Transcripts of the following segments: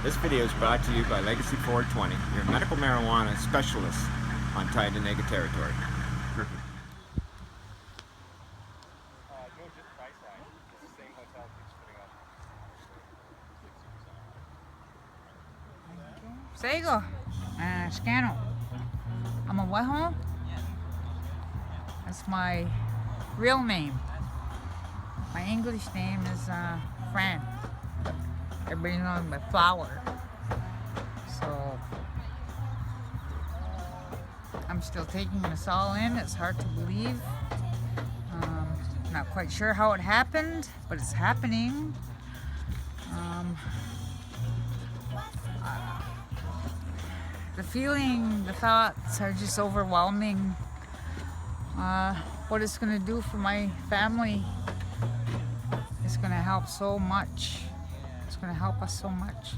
This video is brought to you by Legacy 420, your medical marijuana specialist on Tyendinaga territory. Perfect. Sego, Scano. I'm a Weho. That's my real name. My English name is Fran. Everybody knows me by Flower. So I'm still taking this all in. It's hard to believe. Not quite sure how it happened, but it's happening. The feeling, the thoughts are just overwhelming. What it's going to do for my family is going to help so much. It's going to help us so much.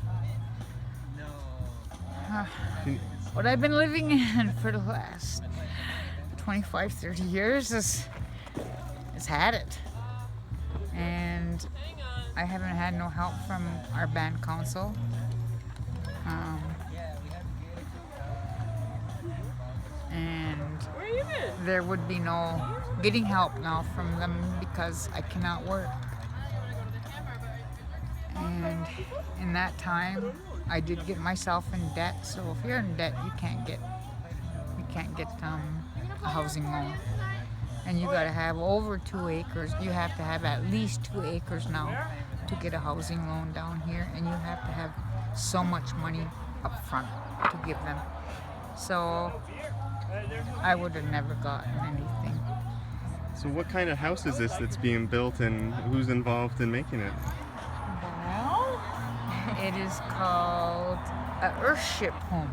What I've been living in for the last 25, 30 years has had it. And I haven't had no help from our band council. And there would be no getting help now from them because I cannot work. And in that time, I did get myself in debt. So if you're in debt, you can't get a housing loan. And you got to have over 2 acres. You have to have at least 2 acres now to get a housing loan down here, and you have to have so much money up front to give them. So I would have never gotten anything. So what kind of house is this that's being built, and who's involved in making it? Well, it is called an Earthship home.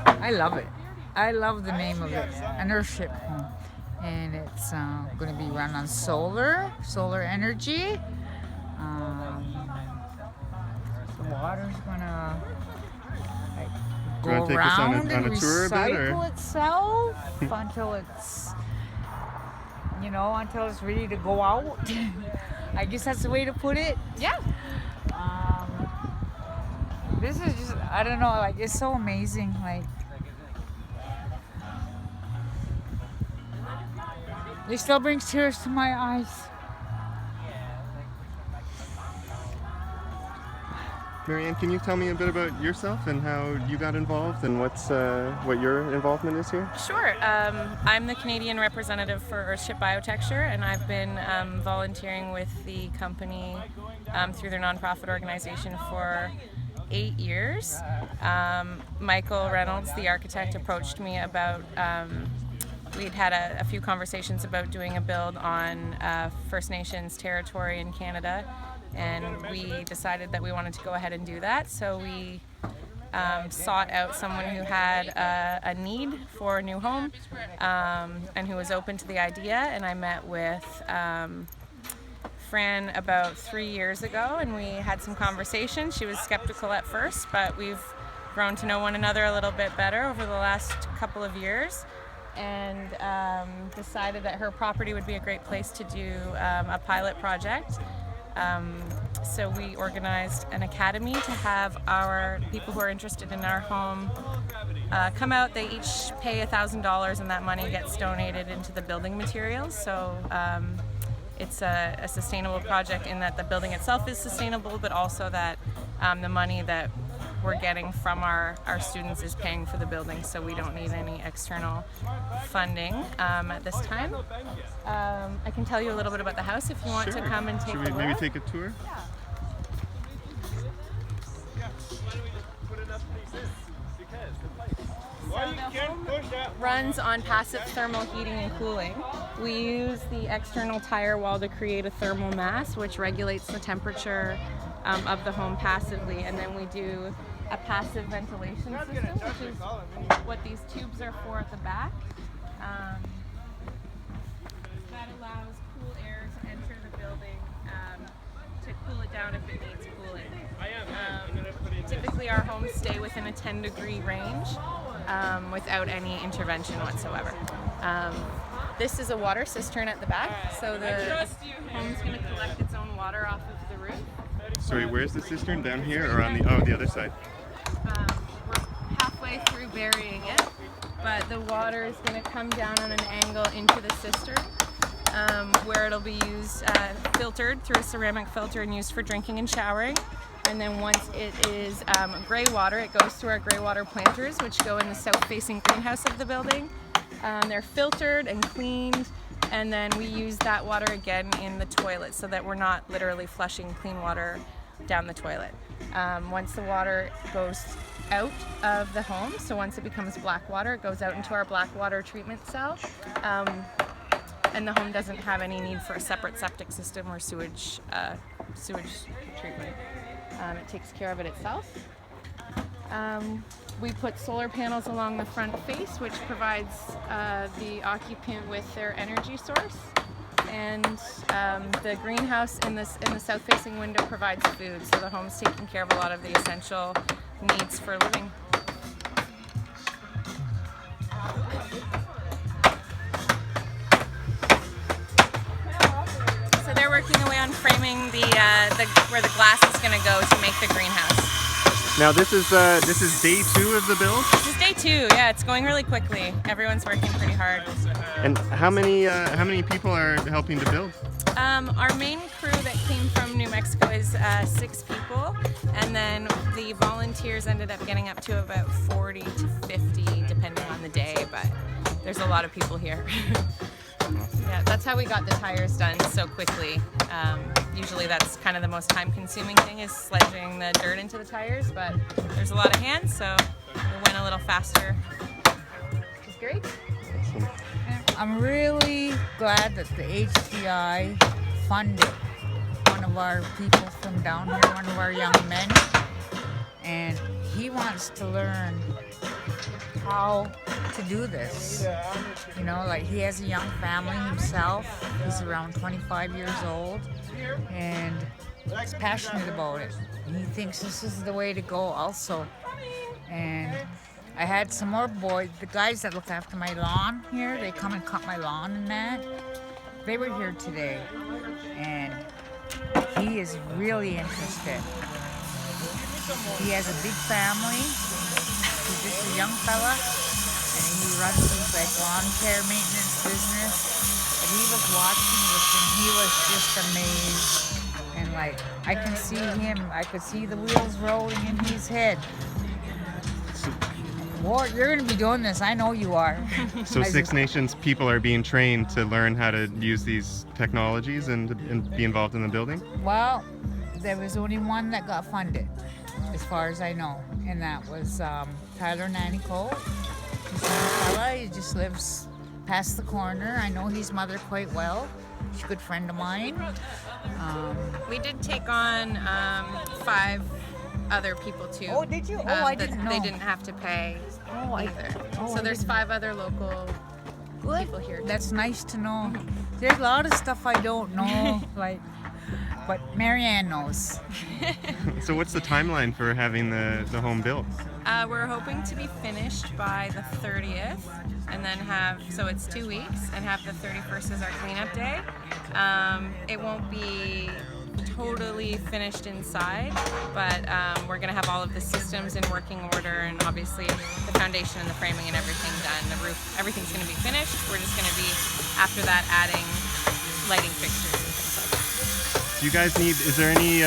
I love it. I love the name of it, an Earthship home. And it's going to be run on solar energy. The water's going to go around and recycle itself until it's, until it's ready to go out. I guess that's the way to put it. Yeah. This is just, I don't know, like, it's so amazing. Like, it still brings tears to my eyes. Marianne, can you tell me a bit about yourself and how you got involved and what your involvement is here? Sure. I'm the Canadian representative for Earthship Biotexture, and I've been volunteering with the company through their nonprofit organization for 8 years. Michael Reynolds, the architect, approached me about we'd had a few conversations about doing a build on First Nations territory in Canada, and we decided that we wanted to go ahead and do that. So we sought out someone who had a need for a new home and who was open to the idea, and I met with Fran about 3 years ago, and we had some conversations. She was skeptical at first, but we've grown to know one another a little bit better over the last couple of years, and decided that her property would be a great place to do a pilot project. So we organized an academy to have our people who are interested in our home come out. They each pay $1,000, and that money gets donated into the building materials. So it's a sustainable project in that the building itself is sustainable, but also that the money that we're getting from our students is paying for the building, so we don't need any external funding at this time. I can tell you a little bit about the house if you want to come and take a look. Should we maybe take a tour? Runs on passive thermal heating and cooling. We use the external tire wall to create a thermal mass which regulates the temperature of the home passively, and then we do a passive ventilation system, which is what these tubes are for at the back. That allows cool air to enter the building to cool it down if it needs cooling. Typically our homes stay within a 10-degree range without any intervention whatsoever. This is a water cistern at the back, so the home's going to collect its own water off of the roof. Sorry, where's the cistern? Down here or on the other side? We're halfway through burying it, but the water is going to come down on an angle into the cistern, where it'll be used, filtered through a ceramic filter and used for drinking and showering. And then once it is gray water, it goes through our gray water planters, which go in the south-facing greenhouse of the building. They're filtered and cleaned, and then we use that water again in the toilet so that we're not literally flushing clean water down the toilet. Once the water goes out of the home, so once it becomes black water, it goes out into our black water treatment cell, and the home doesn't have any need for a separate septic system or sewage treatment. It takes care of it itself. We put solar panels along the front face, which provides the occupant with their energy source. And the greenhouse in the south-facing window provides food, so the home's taking care of a lot of the essential needs for living. So they're working away on framing where the glass is going to go to make the greenhouse. Now this is day 2 of the build. This is day 2. Yeah, it's going really quickly. Everyone's working pretty hard. And how many people are helping to build? Our main crew that came from New Mexico is 6 people, and then the volunteers ended up getting up to about 40 to 50 depending on the day, but there's a lot of people here. Yeah, that's how we got the tires done so quickly. Usually that's kind of the most time-consuming thing, is sledging the dirt into the tires, but there's a lot of hands, so we went a little faster, which is great. I'm really glad that the HDI funded one of our people from down here, one of our young men, and he wants to learn how to do this. You know, like he has a young family himself. He's around 25 years old, and he's passionate about it. He thinks this is the way to go also. And I had some more boys, the guys that look after my lawn here, they come and cut my lawn and that. They were here today, and he is really interested. He has a big family. He's just a young fella, and he runs his like lawn care maintenance business. And he was watching this, and he was just amazed. And like, I can see him, I could see the wheels rolling in his head. Boy, you're going to be doing this. I know you are. So Six Nations people are being trained to learn how to use these technologies and be involved in the building? Well, there was only one that got funded, as far as I know, and that was Tyler Nanico. He's a fella. He just lives past the corner. I know his mother quite well. She's a good friend of mine. We did take on 5 other people too. Oh, did you? Oh, I didn't know. They didn't have to pay either. So there's 5 other local people here too. That's nice to know. There's a lot of stuff I don't know, like, but Marianne knows. So what's the timeline for having the home built? We're hoping to be finished by the 30th, and then so it's 2 weeks, and have the 31st as our cleanup day. It won't be totally finished inside, but we're going to have all of the systems in working order, and obviously the foundation and the framing and everything done. The roof, everything's going to be finished. We're just going to be, after that, adding lighting fixtures and things like that. Do you guys need, is there any,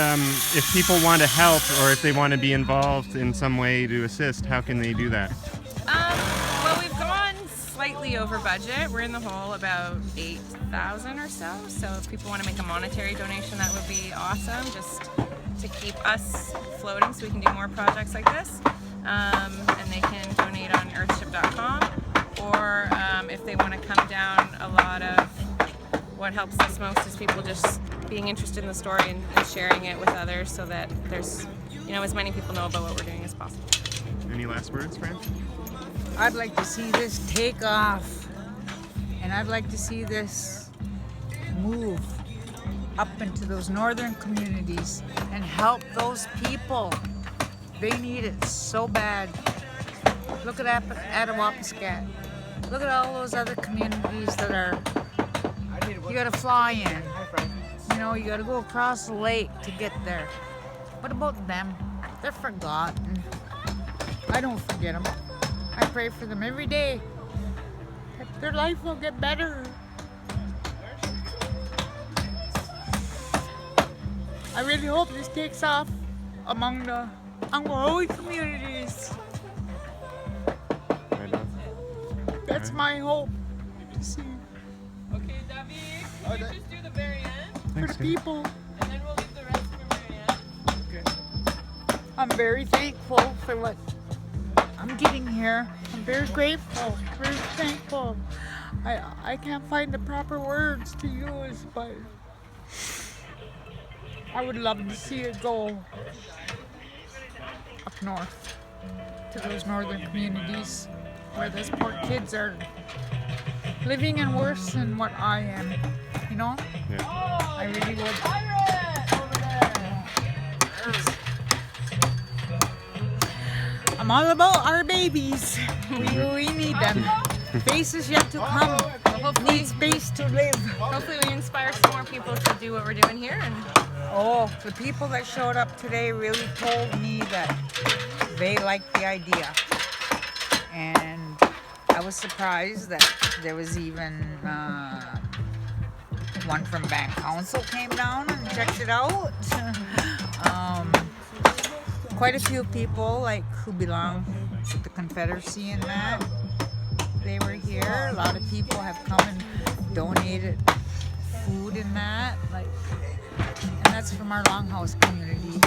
if people want to help or if they want to be involved in some way to assist, how can they do that? Well, we've gone slightly over budget. We're in the hole about $8,000 or so. So if people want to make a monetary donation, that would be awesome, just to keep us floating so we can do more projects like this. And they can donate on Earthship.com, or if they want to come down, a lot of what helps us most is people just being interested in the story and sharing it with others, so that there's, as many people know about what we're doing as possible. Any last words, Fran? I'd like to see this take off, and I'd like to see this move up into those northern communities and help those people. They need it so bad. Look at Attawapiskat. Look at all those other communities that are, you gotta fly in. You gotta go across the lake to get there. What about them? They're forgotten. I don't forget them. I pray for them every day. That their life will get better. I really hope this takes off among the Anglo communities. Right on. That's my hope to see Okay, David, can you just do the very end? for Thanks, the people. And then we'll leave the rest for very end. I'm very thankful for what I'm getting here. I'm very grateful, very thankful. I can't find the proper words to use, but I would love to see it go up north to those northern communities where those poor kids are living in worse than what I am, you know? Yeah. I really would. I'm all about our babies. We need them. Faces yet to come. Need space to live. Hopefully we inspire some more people to do what we're doing here. And Oh, the people that showed up today really told me that they liked the idea. And I was surprised that there was even one from Bank Council came down and checked it out. Quite a few people like who belong to the Confederacy and that, they were here. A lot of people have come and donated food and that, like, and that's from our Longhouse community,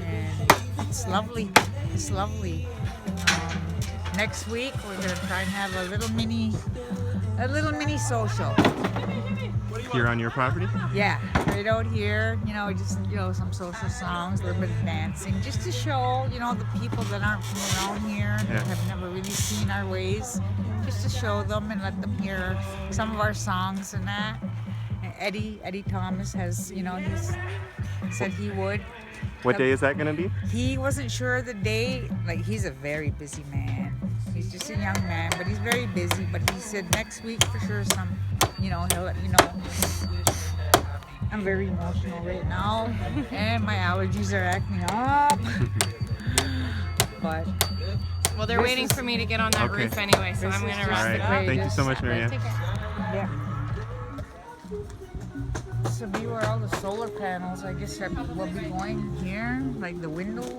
and it's lovely. It's lovely. Next week we're gonna try and have a little mini social. Here on your property? Yeah, right out here. Just some social songs, a little bit of dancing, just to show the people that aren't from around here and Yeah. have never really seen our ways, just to show them and let them hear some of our songs and that. And Eddie Thomas has, he's said he would. What day is that going to be? He wasn't sure the date. Like, he's a very busy man. He's just a young man, but he's very busy. But he said next week for sure. He'll let you know. I'm very emotional right now, and my allergies are acting up. But well, they're waiting for me to get on that Okay. roof anyway, so This I'm is going to just wrap All it right. up. Thank you so much, Marianne. Take care. yeah. So be where all the solar panels, I guess, will be going here, like the windows,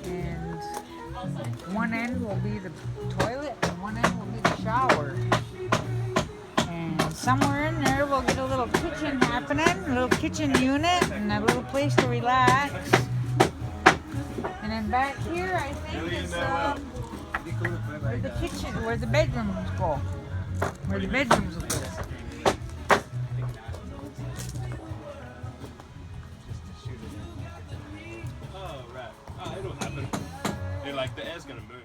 and one end will be the toilet, and one end will be the shower. And somewhere in there, we'll get a little kitchen happening, a little kitchen unit, and a little place to relax. And then back here, I think is where the bedrooms go, where the bedrooms will go. Oh, right. Oh, it'll happen. Like the air's gonna move.